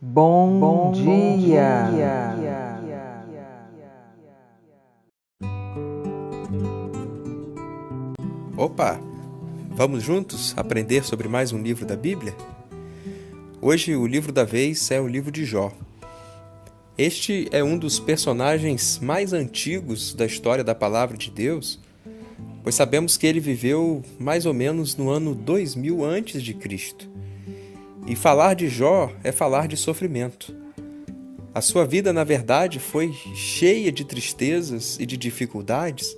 Bom dia! Opa! Vamos juntos aprender sobre mais um livro da Bíblia? Hoje o livro da vez é o livro de Jó. Este é um dos personagens mais antigos da história da Palavra de Deus, pois sabemos que ele viveu mais ou menos no ano 2000 a.C. E falar de Jó é falar de sofrimento. A sua vida, na verdade, foi cheia de tristezas e de dificuldades,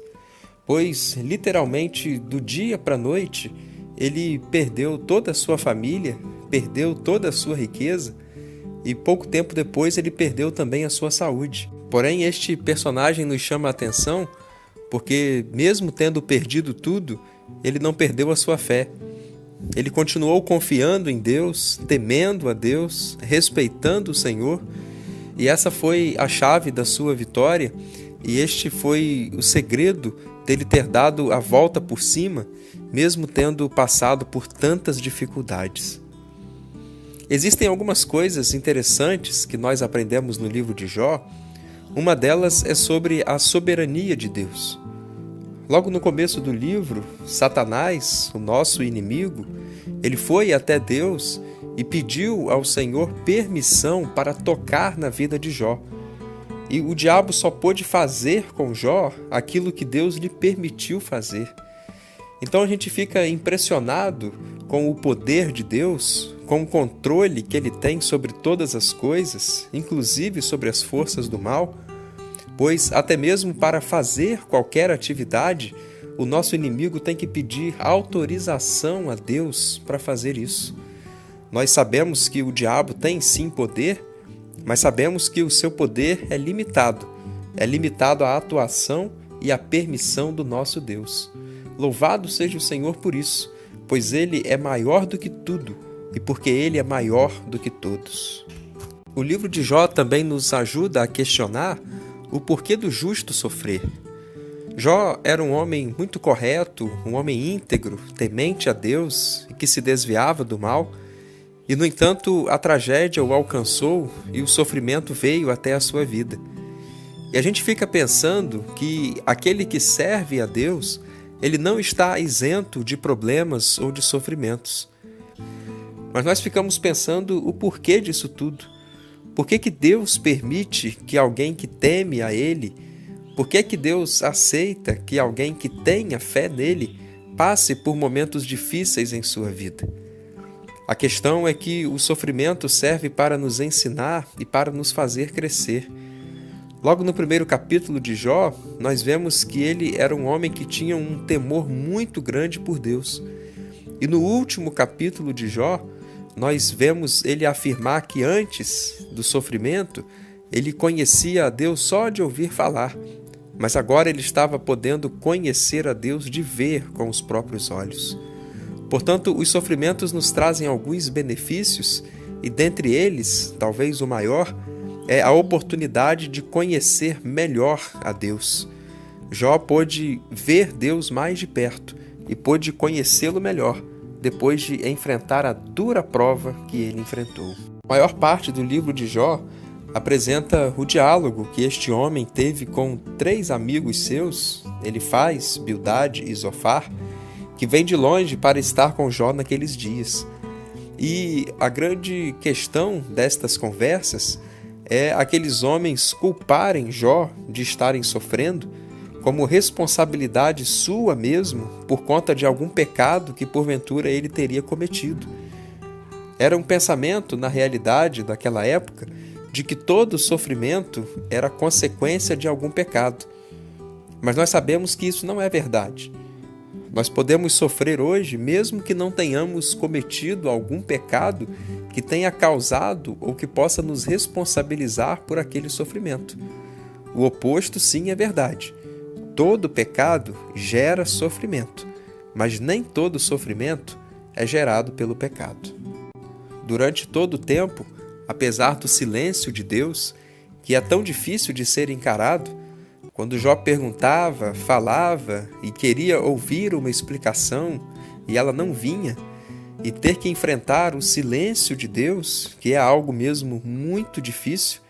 pois, literalmente, do dia para a noite, ele perdeu toda a sua família, perdeu toda a sua riqueza e pouco tempo depois ele perdeu também a sua saúde. Porém, este personagem nos chama a atenção porque, mesmo tendo perdido tudo, ele não perdeu a sua fé. Ele continuou confiando em Deus, temendo a Deus, respeitando o Senhor, e essa foi a chave da sua vitória, e este foi o segredo dele ter dado a volta por cima, mesmo tendo passado por tantas dificuldades. Existem algumas coisas interessantes que nós aprendemos no livro de Jó. Uma delas é sobre a soberania de Deus. Logo no começo do livro, Satanás, o nosso inimigo, ele foi até Deus e pediu ao Senhor permissão para tocar na vida de Jó. E o diabo só pôde fazer com Jó aquilo que Deus lhe permitiu fazer. Então a gente fica impressionado com o poder de Deus, com o controle que ele tem sobre todas as coisas, inclusive sobre as forças do mal, pois até mesmo para fazer qualquer atividade, o nosso inimigo tem que pedir autorização a Deus para fazer isso. Nós sabemos que o diabo tem sim poder, mas sabemos que o seu poder é limitado à atuação e à permissão do nosso Deus. Louvado seja o Senhor por isso, pois Ele é maior do que tudo e porque Ele é maior do que todos. O livro de Jó também nos ajuda a questionar o porquê do justo sofrer. Jó era um homem muito correto, um homem íntegro, temente a Deus e que se desviava do mal, e no entanto a tragédia o alcançou e o sofrimento veio até a sua vida. E a gente fica pensando que aquele que serve a Deus, ele não está isento de problemas ou de sofrimentos. Mas nós ficamos pensando o porquê disso tudo. Por que Deus permite que alguém que teme a Ele, por que Deus aceita que alguém que tenha fé nele passe por momentos difíceis em sua vida? A questão é que o sofrimento serve para nos ensinar e para nos fazer crescer. Logo no primeiro capítulo de Jó, nós vemos que ele era um homem que tinha um temor muito grande por Deus. E no último capítulo de Jó, nós vemos ele afirmar que antes do sofrimento, ele conhecia a Deus só de ouvir falar, mas agora ele estava podendo conhecer a Deus de ver com os próprios olhos. Portanto, os sofrimentos nos trazem alguns benefícios, e dentre eles, talvez o maior, é a oportunidade de conhecer melhor a Deus. Jó pôde ver Deus mais de perto e pôde conhecê-lo melhor, depois de enfrentar a dura prova que ele enfrentou. A maior parte do livro de Jó apresenta o diálogo que este homem teve com 3 amigos seus, Elifaz, Bildade e Zofar, que vêm de longe para estar com Jó naqueles dias. E a grande questão destas conversas é aqueles homens culparem Jó de estarem sofrendo como responsabilidade sua mesmo por conta de algum pecado que porventura ele teria cometido. Era um pensamento, na realidade daquela época, de que todo sofrimento era consequência de algum pecado. Mas nós sabemos que isso não é verdade. Nós podemos sofrer hoje mesmo que não tenhamos cometido algum pecado que tenha causado ou que possa nos responsabilizar por aquele sofrimento. O oposto sim é verdade. Todo pecado gera sofrimento, mas nem todo sofrimento é gerado pelo pecado. Durante todo o tempo, apesar do silêncio de Deus, que é tão difícil de ser encarado, quando Jó perguntava, falava e queria ouvir uma explicação e ela não vinha, e ter que enfrentar o silêncio de Deus, que é algo mesmo muito difícil.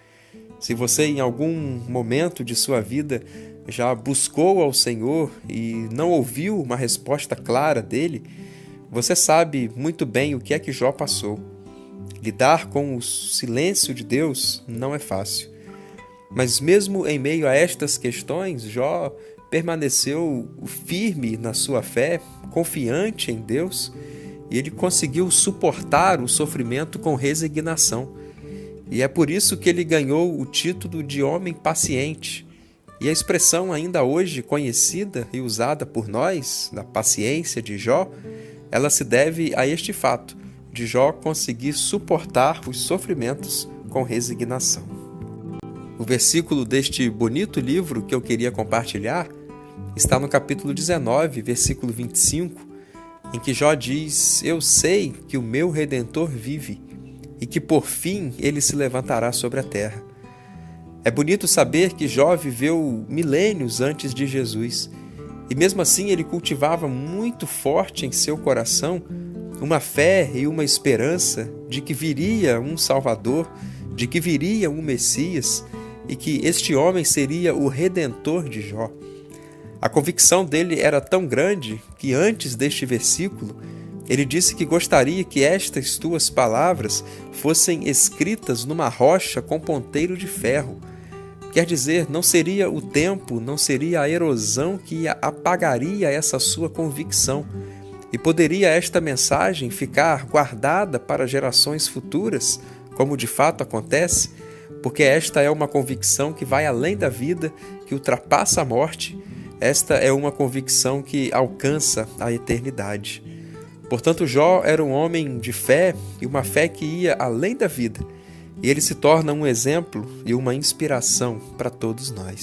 Se você em algum momento de sua vida já buscou ao Senhor e não ouviu uma resposta clara dele, você sabe muito bem o que é que Jó passou. Lidar com o silêncio de Deus não é fácil. Mas mesmo em meio a estas questões, Jó permaneceu firme na sua fé, confiante em Deus, e ele conseguiu suportar o sofrimento com resignação. E é por isso que ele ganhou o título de homem paciente. E a expressão ainda hoje conhecida e usada por nós, da paciência de Jó, ela se deve a este fato, de Jó conseguir suportar os sofrimentos com resignação. O versículo deste bonito livro que eu queria compartilhar está no capítulo 19, versículo 25, em que Jó diz: "Eu sei que o meu Redentor vive e que por fim ele se levantará sobre a terra." É bonito saber que Jó viveu milênios antes de Jesus e mesmo assim ele cultivava muito forte em seu coração uma fé e uma esperança de que viria um Salvador, de que viria um Messias e que este homem seria o Redentor de Jó. A convicção dele era tão grande que antes deste versículo ele disse que gostaria que estas tuas palavras fossem escritas numa rocha com ponteiro de ferro. Quer dizer, não seria o tempo, não seria a erosão que apagaria essa sua convicção. E poderia esta mensagem ficar guardada para gerações futuras, como de fato acontece, porque esta é uma convicção que vai além da vida, que ultrapassa a morte. Esta é uma convicção que alcança a eternidade. Portanto, Jó era um homem de fé e uma fé que ia além da vida. E ele se torna um exemplo e uma inspiração para todos nós.